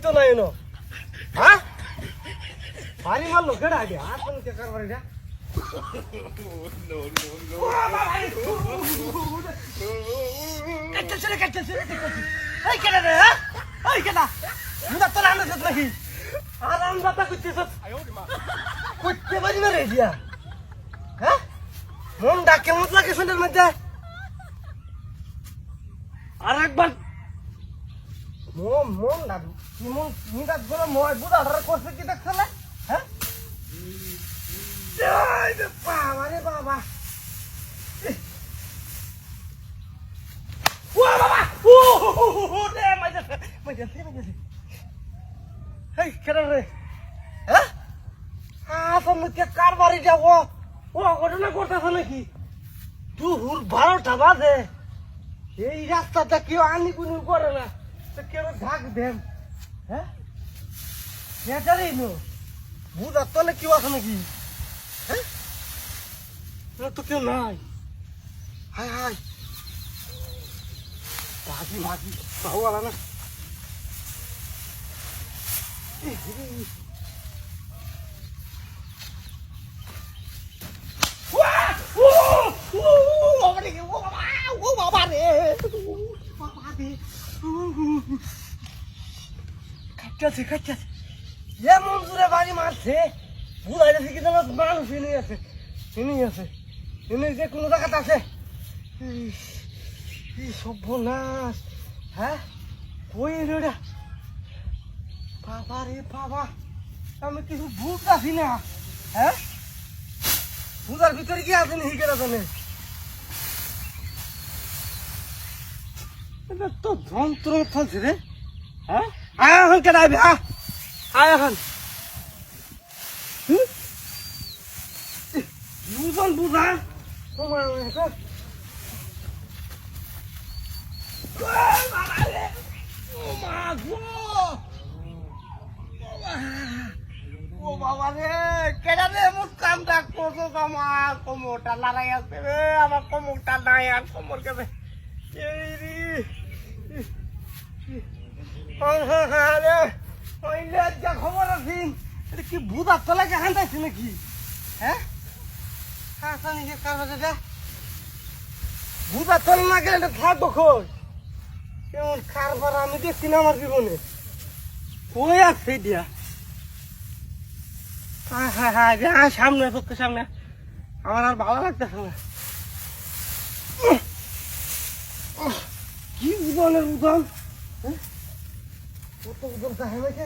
তো নাই নো হ্যাঁ ভারী মারলো কেডা আগে আর কোন কে কারবার এটা কাটছে এই কেডা রে এই কেডা মুদা তো রান্না করছ নাকি আর রান্না তা করছিস করতে পারি না রে দিয়া হ্যাঁ মন ডাকে মত লাগে শুনের মধ্যে আর একবার মন না মন মুদা গলা মই বুদা ধরে করছে কি দেখছলে হ্যাঁ জয় রে বাবা রে বাবা ও বাবা ও রে মাইজা এই কেডা রে হ্যাঁ তুমি কে কার বাড়ি যাব ও ঘটনা করতেছ নাকি দুপুর 12টা বাজে এই রাস্তাটা কেউ আনি কোনো করে না তো কেউ ঢাক দেন হ্যাঁ সেটারই নো বুঝার তলে কেউ আছে নাকি হ্যাঁ তো কেউ নাই হাই হাই ভাজি ভাজি পাওয়ালা না কাটছে এমন জোরে বাড়ি মারছে বুঝাই যাচ্ছে কি জানো মানুষ এনেই আছে এনে যে কোনো জায়গাতে আছে সর্বনাশ হ্যাঁ কই রে বাবা রে বাবা আমি কিছু বুঝতেছি না হ্যাঁ বুঝার ভিতরে কি আছে নাকি কেনা জানে এটা তো যন্ত্র চলছে রে হ্যাঁ আয় এখন কেন আইবি আয় এখন বুঝন বুঝা তোমার ও বাবা রে কেডা রে মোর কামটা করছো আমার কোমরটা লড়াই আছে রে আমার কোমরটা নাই আর কোমর কেবে এই রে রে ওই যা খবর আছে এটা কি বুঝার তলা কেখান যাইছে নাকি হ্যাঁ বুঝার তলা না গেলে এটা থাকবো খোঁজ কেমন কারবার আমি দেখছি না আমার জীবনে কই আছে দিয়া হ্যাঁ সামনে চোখের সামনে আমার আর ভালো লাগতেছে না কি উদনের উদন কত উদন চাহে নাকি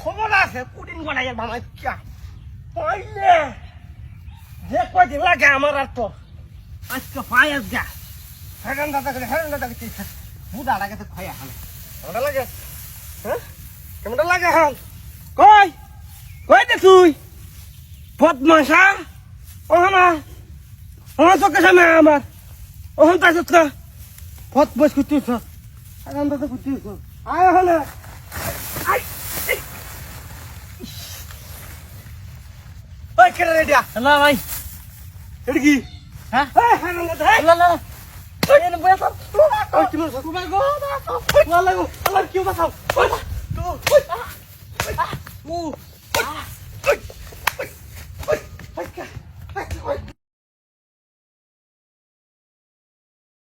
খবর আছে পুটিন গড়াই বানাই পাইলে যে কয়দিন লাগে আমার আর তো আজকে পাই আজকে হেরান দাদা বুধা লাগে তো খাই এখন কেমনটা লাগে হ্যাঁ কেমনটা লাগে এখন কই কই দে তুই বদমাশা ওহনা আমার চোখের সামনে আমার ওহন তাই চোখা বদমাশ করতেছ হেরান দাদা করতেছ আয় ওহনা ওই কেটে রেডিয়া না ভাই এটা কি হ্যাঁ হেরান দাদা না Ini boleh tak? Oh, cuma satu bago. Lalu, lalu, kau pasal.